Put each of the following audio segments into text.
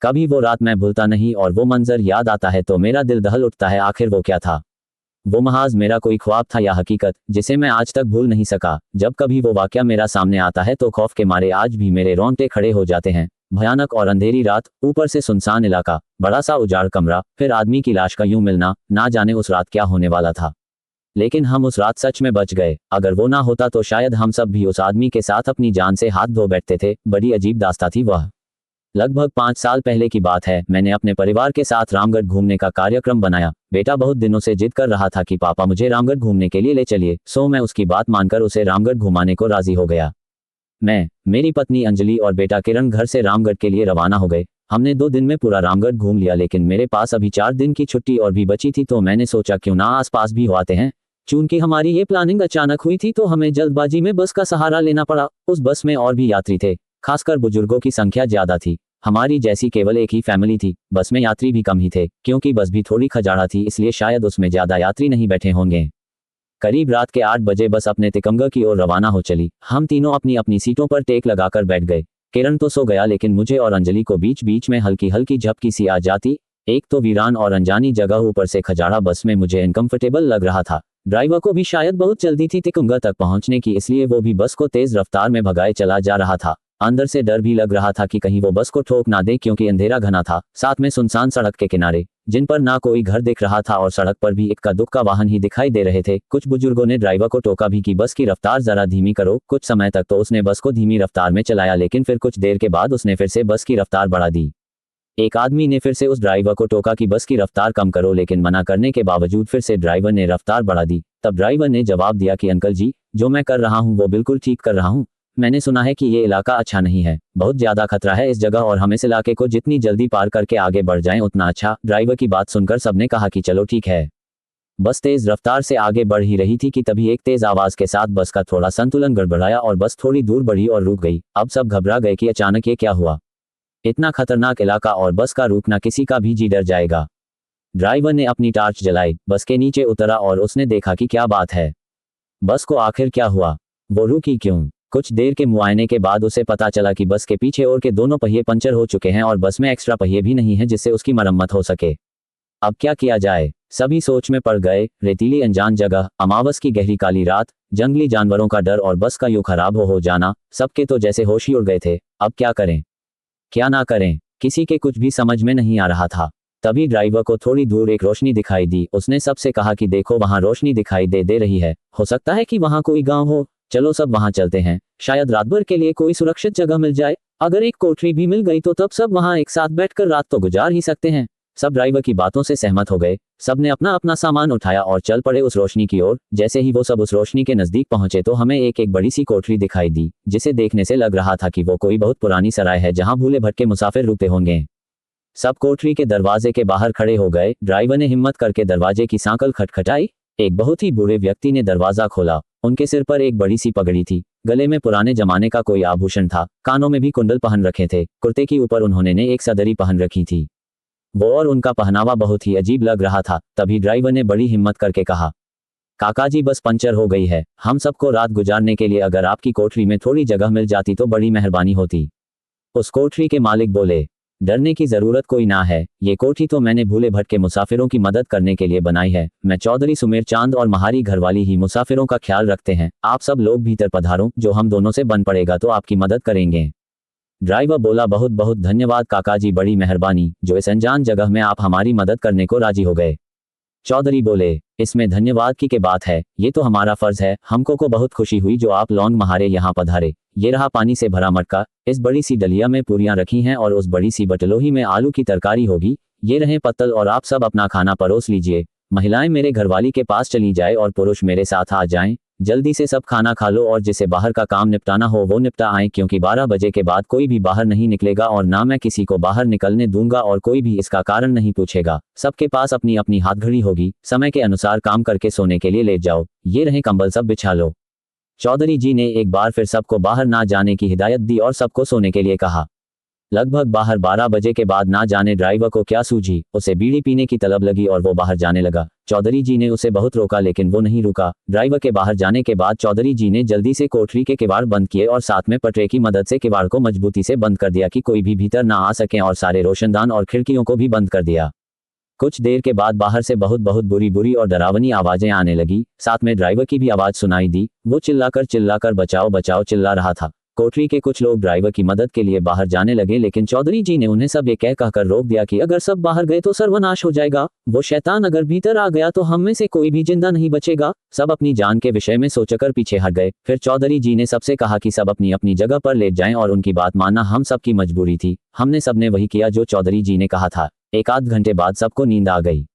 कभी वो रात मैं भूलता नहीं और वो मंजर याद आता है तो मेरा दिल दहल उठता है। आखिर वो क्या था? वो महाज मेरा कोई ख्वाब था या हकीकत जिसे मैं आज तक भूल नहीं सका। जब कभी वो वाकया मेरा सामने आता है तो खौफ के मारे आज भी मेरे रोंगटे खड़े हो जाते हैं। भयानक और अंधेरी रात, ऊपर से सुनसान इलाका, बड़ा सा उजाड़ कमरा, फिर आदमी की लाश का यूं मिलना। ना जाने उस रात क्या होने वाला था, लेकिन हम उस रात सच में बच गए। अगर वो ना होता तो शायद हम सब भी उस आदमी के साथ अपनी जान से हाथ धो बैठते थे। बड़ी अजीब दास्तां थी वह। लगभग 5 साल पहले की बात है। मैंने अपने परिवार के साथ रामगढ़ घूमने का कार्यक्रम बनाया। बेटा बहुत दिनों से जिद कर रहा था कि पापा मुझे रामगढ़ घूमने के लिए ले चलिए, सो मैं उसकी बात मानकर उसे रामगढ़ घुमाने को राजी हो गया। मैं, मेरी पत्नी अंजलि और बेटा किरण घर से रामगढ़ के लिए रवाना हो गए। हमने 2 दिन में पूरा रामगढ़ घूम लिया, लेकिन मेरे पास अभी 4 दिन की छुट्टी और भी बची थी, तो मैंने सोचा क्यों ना आसपास भी हो आते हैं। चूंकि हमारी ये प्लानिंग अचानक हुई थी तो हमें जल्दबाजी में बस का सहारा लेना पड़ा। उस बस में और भी यात्री थे, खासकर बुजुर्गों की संख्या ज्यादा थी। हमारी जैसी केवल एक ही फैमिली थी। बस में यात्री भी कम ही थे, क्योंकि बस भी थोड़ी खजाड़ा थी, इसलिए शायद उसमें ज्यादा यात्री नहीं बैठे होंगे। करीब रात के 8 बजे बस अपने तिकमगढ़ की ओर रवाना हो चली। हम तीनों अपनी अपनी सीटों पर टेक लगाकर बैठ गए। किरण तो सो गया, लेकिन मुझे और अंजलि को बीच बीच में हल्की हल्की झपकी सी आ जाती। एक तो वीरान और अनजानी जगह, ऊपर से खजाड़ा बस में मुझे इनकम्फर्टेबल लग रहा था। ड्राइवर को भी शायद बहुत जल्दी थी तिकमगढ़ तक पहुंचने की, इसलिए वो भी बस को तेज रफ्तार में भगाए चला जा रहा था। अंदर से डर भी लग रहा था कि कहीं वो बस को ठोक ना दे, क्योंकि अंधेरा घना था, साथ में सुनसान सड़क के किनारे, जिन पर ना कोई घर दिख रहा था और सड़क पर भी इक्का दुक्का वाहन ही दिखाई दे रहे थे। कुछ बुजुर्गों ने ड्राइवर को टोका भी कि बस की रफ्तार जरा धीमी करो। कुछ समय तक तो उसने बस को धीमी रफ्तार में चलाया, लेकिन फिर कुछ देर के बाद उसने फिर से बस की रफ्तार बढ़ा दी। एक आदमी ने फिर से उस ड्राइवर को टोका कि बस की रफ्तार कम करो, लेकिन मना करने के बावजूद फिर से ड्राइवर ने रफ्तार बढ़ा दी। तब ड्राइवर ने जवाब दिया कि अंकल जी, जो मैं कर रहा हूँ वो बिल्कुल ठीक कर रहा हूँ। मैंने सुना है कि ये इलाका अच्छा नहीं है, बहुत ज्यादा खतरा है इस जगह, और हम इस इलाके को जितनी जल्दी पार करके आगे बढ़ जाएं उतना अच्छा। ड्राइवर की बात सुनकर सबने कहा कि चलो ठीक है। बस तेज रफ्तार से आगे बढ़ ही रही थी कि तभी एक तेज आवाज के साथ बस का थोड़ा संतुलन गड़बड़ाया और बस थोड़ी दूर बढ़ी और रुक गई। अब सब घबरा गए कि अचानक ये क्या हुआ। इतना खतरनाक इलाका और बस का रुकना, किसी का भी जी डर जाएगा। ड्राइवर ने अपनी टार्च जलाई, बस के नीचे उतरा और उसने देखा कि क्या बात है, बस को आखिर क्या हुआ, वो रुकी क्यों। कुछ देर के मुआयने के बाद उसे पता चला कि बस के पीछे और के दोनों पहिए पंचर हो चुके हैं और बस में एक्स्ट्रा पहिए भी नहीं है जिससे उसकी मरम्मत हो सके। अब क्या किया जाए, सभी सोच में पड़ गए। रेतीली अनजान जगह, अमावस की गहरी काली रात, जंगली जानवरों का डर और बस का यूं खराब हो जाना, सबके तो जैसे होश ही उड़ गए थे। अब क्या करें, क्या ना करें, किसी के कुछ भी समझ में नहीं आ रहा था। तभी ड्राइवर को थोड़ी दूर एक रोशनी दिखाई दी। उसने सबसे कहा कि देखो वहां रोशनी दिखाई दे रही है, हो सकता है कि वहां कोई गांव हो, चलो सब वहां चलते हैं, शायद रात भर के लिए कोई सुरक्षित जगह मिल जाए। अगर एक कोठरी भी मिल गई तो तब सब वहां एक साथ बैठकर रात तो गुजार ही सकते हैं। सब ड्राइवर की बातों से सहमत हो गए। सबने अपना अपना सामान उठाया और चल पड़े उस रोशनी की ओर। जैसे ही वो सब उस रोशनी के नजदीक पहुंचे तो हमें एक बड़ी सी कोठरी दिखाई दी, जिसे देखने से लग रहा था कि वो कोई बहुत पुरानी सराय है जहां भूले भटके मुसाफिर रुकते होंगे। सब कोठरी के दरवाजे के बाहर खड़े हो गए। ड्राइवर ने हिम्मत करके दरवाजे की सांकल खटखटाई। एक बहुत ही बूढ़े व्यक्ति ने दरवाजा खोला। उनके सिर पर एक बड़ी सी पगड़ी थी, गले में पुराने जमाने का कोई आभूषण था, कानों में भी कुंडल पहन रखे थे, कुर्ते के ऊपर उन्होंने ने एक सदरी पहन रखी थी। वो और उनका पहनावा बहुत ही अजीब लग रहा था। तभी ड्राइवर ने बड़ी हिम्मत करके कहा, काकाजी बस पंचर हो गई है, हम सबको रात गुजारने के लिए अगर आपकी कोठरी में थोड़ी जगह मिल जाती तो बड़ी मेहरबानी होती। उस कोठरी के मालिक बोले, डरने की जरूरत कोई ना है, ये कोठी तो मैंने भूले भटके मुसाफिरों की मदद करने के लिए बनाई है। मैं चौधरी सुमेर चांद और महारी घरवाली ही मुसाफिरों का ख्याल रखते हैं। आप सब लोग भीतर पधारो, जो हम दोनों से बन पड़ेगा तो आपकी मदद करेंगे। ड्राइवर बोला, बहुत बहुत धन्यवाद काकाजी, बड़ी मेहरबानी, जो इस अनजान जगह में आप हमारी मदद करने को राजी हो गए। चौधरी बोले, इसमें धन्यवाद की बात है, ये तो हमारा फर्ज है। हमको को बहुत खुशी हुई जो आप लौंग महारे यहाँ पधारे। ये रहा पानी से भरा मटका, इस बड़ी सी डलिया में पूरियां रखी हैं और उस बड़ी सी बटलोही में आलू की तरकारी होगी। ये रहे पत्तल और आप सब अपना खाना परोस लीजिए। महिलाएं मेरे घरवाली के पास चली जाए और पुरुष मेरे साथ आ जाएं। जल्दी से सब खाना खा लो और जिसे बाहर का काम निपटाना हो वो निपटा आए, क्योंकि 12 बजे के बाद कोई भी बाहर नहीं निकलेगा और ना मैं किसी को बाहर निकलने दूंगा और कोई भी इसका कारण नहीं पूछेगा। सबके पास अपनी अपनी हाथ घड़ी होगी, समय के अनुसार काम करके सोने के लिए लेट जाओ। ये रहे कंबल, सब बिछा लो। चौधरी जी ने एक बार फिर सबको बाहर ना जाने की हिदायत दी और सबको सोने के लिए कहा। लगभग बाहर 12 बजे के बाद ना जाने ड्राइवर को क्या सूझी, उसे बीड़ी पीने की तलब लगी और वो बाहर जाने लगा। चौधरी जी ने उसे बहुत रोका लेकिन वो नहीं रुका। ड्राइवर के बाहर जाने के बाद चौधरी जी ने जल्दी से कोठरी के किवाड़ बंद किए और साथ में पटरे की मदद से किवाड़ को मजबूती से बंद कर दिया कि कोई भी भीतर ना आ सके और सारे रोशनदान और खिड़कियों को भी बंद कर दिया। कुछ देर के बाद बाहर से बहुत बुरी और डरावनी आवाजें आने लगी, साथ में ड्राइवर की भी आवाज सुनाई दी। वो चिल्लाकर बचाओ बचाओ चिल्ला रहा था। कोठरी के कुछ लोग ड्राइवर की मदद के लिए बाहर जाने लगे लेकिन चौधरी जी ने उन्हें सब ये कहकर रोक दिया कि अगर सब बाहर गए तो सर्वनाश हो जाएगा। वो शैतान अगर भीतर आ गया तो हम में से कोई भी जिंदा नहीं बचेगा। सब अपनी जान के विषय में सोचकर पीछे हट गए। फिर चौधरी जी ने सबसे कहा कि सब अपनी अपनी जगह पर लेट जाएं और उनकी बात मानना हम सबकी मजबूरी थी। हमने सबने वही किया जो चौधरी जी ने कहा था। एक आध घंटे बाद सबको नींद आ गई।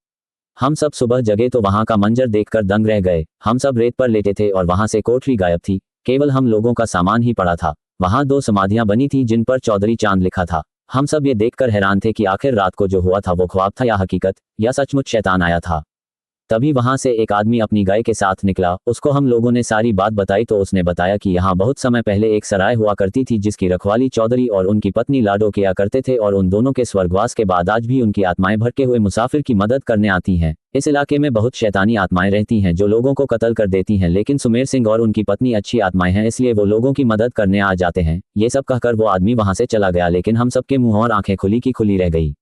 हम सब सुबह जगे तो वहां का मंजर देखकर दंग रह गए। हम सब रेत पर लेटे थे और वहां से कोठरी गायब थी, केवल हम लोगों का सामान ही पड़ा था। वहां 2 समाधियां बनी थी जिन पर चौधरी चांद लिखा था। हम सब ये देखकर हैरान थे कि आखिर रात को जो हुआ था वो ख्वाब था या हकीकत, या सचमुच शैतान आया था। तभी वहां से एक आदमी अपनी गाय के साथ निकला। उसको हम लोगों ने सारी बात बताई तो उसने बताया कि यहाँ बहुत समय पहले एक सराय हुआ करती थी जिसकी रखवाली चौधरी और उनकी पत्नी लाडो किया करते थे और उन दोनों के स्वर्गवास के बाद आज भी उनकी आत्माएं भटके हुए मुसाफिर की मदद करने आती हैं। इस इलाके में बहुत शैतानी आत्माएं रहती हैं जो लोगों को कत्ल कर देती हैं, लेकिन सुमेर सिंह और उनकी पत्नी अच्छी आत्माएं हैं इसलिए वो लोगों की मदद करने आ जाते हैं। ये सब कहकर वो आदमी वहां से चला गया लेकिन हम सबके मुंह और आंखें खुली की खुली रह गई।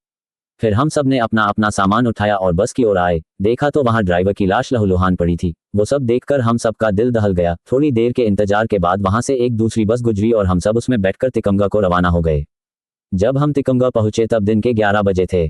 फिर हम सब ने अपना अपना सामान उठाया और बस की ओर आए। देखा तो वहां ड्राइवर की लाश लहूलुहान पड़ी थी। वो सब देखकर हम सबका दिल दहल गया। थोड़ी देर के इंतजार के बाद वहां से एक दूसरी बस गुजरी और हम सब उसमें बैठकर तिकमगा को रवाना हो गए। जब हम तिकमगा पहुंचे तब दिन के 11 बजे थे।